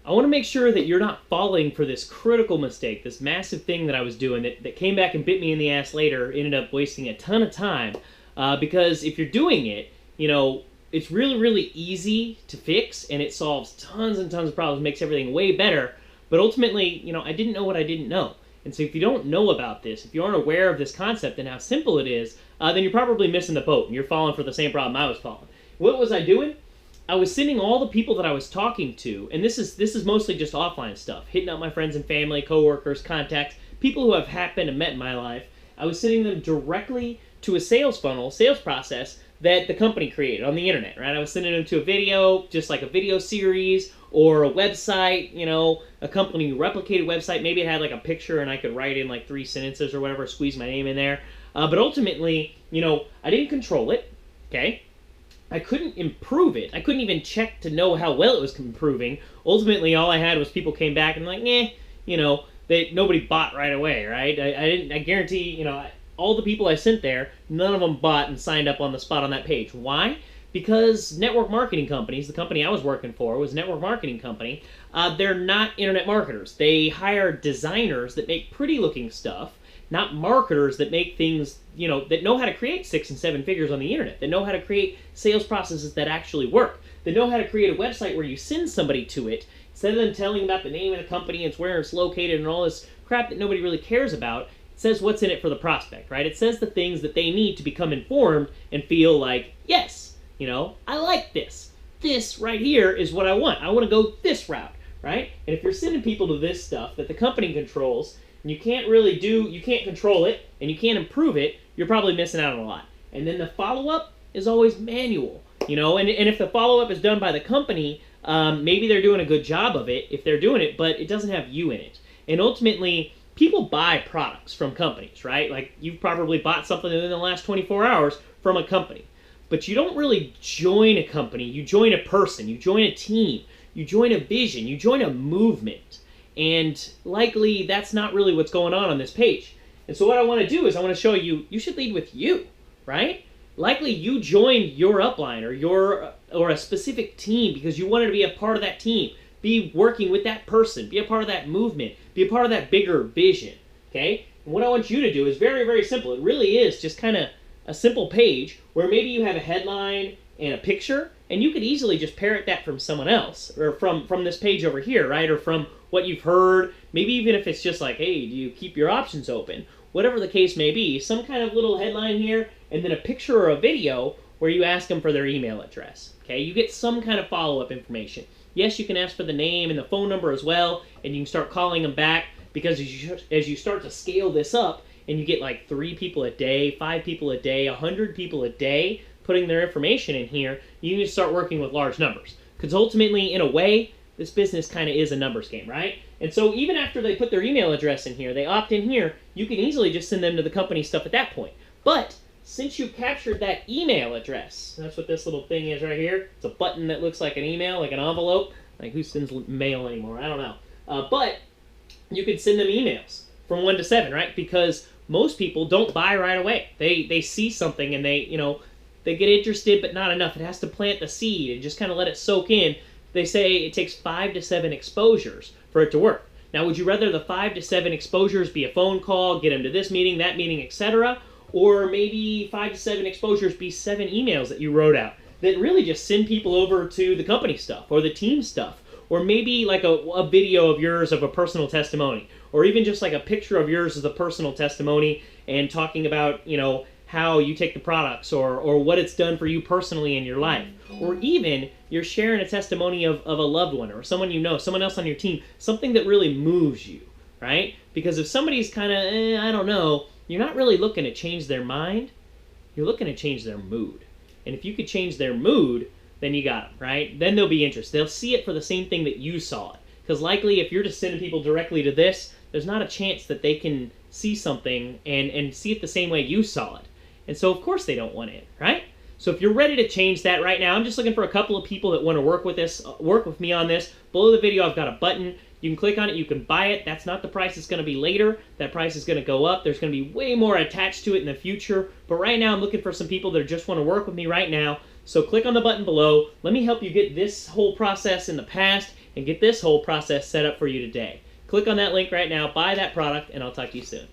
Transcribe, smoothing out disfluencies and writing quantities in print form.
I want to make sure that you're not falling for this critical mistake, this massive thing that I was doing that came back and bit me in the ass later, ended up wasting a ton of time. Because if you're doing it, it's really, really easy to fix, and it solves tons and tons of problems, makes everything way better. But ultimately, I didn't know what I didn't know. And so if you don't know about this, if you aren't aware of this concept and how simple it is, then you're probably missing the boat, and you're falling for the same problem I was falling. What was I doing? I was sending all the people that I was talking to, and this is mostly just offline stuff, hitting up my friends and family, coworkers, contacts, people who I've happened and met in my life. I was sending them directly to a sales funnel, sales process that the company created on the internet, right? I was sending them to a video, just like a video series, or a website, a company replicated website. Maybe it had like a picture and I could write in like 3 sentences or whatever, squeeze my name in there. But ultimately, I didn't control it, okay? I couldn't improve it. I couldn't even check to know how well it was improving. Ultimately, all I had was people came back and like, nobody bought right away, right? I guarantee, all the people I sent there, none of them bought and signed up on the spot on that page. Why? Because network marketing companies, the company I was working for was a network marketing company, they're not internet marketers. They hire designers that make pretty looking stuff, not marketers that make things, that know how to create 6 and 7 figures on the internet, that know how to create sales processes that actually work, that know how to create a website where you send somebody to it, instead of them telling about the name of the company and where it's located and all this crap that nobody really cares about. It says what's in it for the prospect, right? It says the things that they need to become informed and feel like, yes, I like this. This right here is what I want. I want to go this route, right? And if you're sending people to this stuff that the company controls, and you can't control it, and you can't improve it, you're probably missing out on a lot. And then the follow-up is always manual, and if the follow-up is done by the company, maybe they're doing a good job of it if they're doing it, but it doesn't have you in it. And ultimately, people buy products from companies, right? Like, you've probably bought something in the last 24 hours from a company. But you don't really join a company. You join a person. You join a team. You join a vision. You join a movement. And likely, that's not really what's going on this page. And so what I want to do is I want to show you, you should lead with you, right? Likely you joined your upline or a specific team because you wanted to be a part of that team. Be working with that person. Be a part of that movement. Be a part of that bigger vision, okay? And what I want you to do is very, very simple. It really is just kind of a simple page where maybe you have a headline and a picture, and you could easily just parrot that from someone else, or from this page over here, right? Or from what you've heard, maybe even if it's just like, hey, do you keep your options open? Whatever the case may be, some kind of little headline here, and then a picture or a video where you ask them for their email address, okay? You get some kind of follow-up information. Yes, you can ask for the name and the phone number as well, and you can start calling them back, because as you start to scale this up, and you get like 3 people a day, 5 people a day, 100 people a day putting their information in here, you need to start working with large numbers. Because ultimately, in a way, this business kind of is a numbers game, right? And so even after they put their email address in here, they opt in here, you can easily just send them to the company stuff at that point. But since you captured that email address, that's what this little thing is right here. It's a button that looks like an email, like an envelope. Like, who sends mail anymore? I don't know. But you could send them emails from 1 to 7, right? Because most people don't buy right away. They see something and they get interested, but not enough. It has to plant the seed and just kind of let it soak in. They say it takes 5 to 7 exposures for it to work. Now, would you rather the 5 to 7 exposures be a phone call, get them to this meeting, that meeting, etc., or maybe 5 to 7 exposures be 7 emails that you wrote out that really just send people over to the company stuff or the team stuff, or maybe like a video of yours of a personal testimony, or even just like a picture of yours as a personal testimony and talking about, how you take the products or what it's done for you personally in your life. Or even you're sharing a testimony of a loved one or someone you know, someone else on your team, something that really moves you, right? Because if somebody's kind of, I don't know, you're not really looking to change their mind, you're looking to change their mood. And if you could change their mood, then you got them, right? Then they'll be interested. They'll see it for the same thing that you saw it. Because likely if you're just sending people directly to this, there's not a chance that they can see something and see it the same way you saw it. And so of course they don't want it, right? So if you're ready to change that right now, I'm just looking for a couple of people that want to work with me on this. Below the video I've got a button. You can click on it, you can buy it. That's not the price it's going to be later. That price is going to go up. There's going to be way more attached to it in the future. But right now I'm looking for some people that just want to work with me right now. So click on the button below. Let me help you get this whole process in the past and get this whole process set up for you today. Click on that link right now, buy that product, and I'll talk to you soon.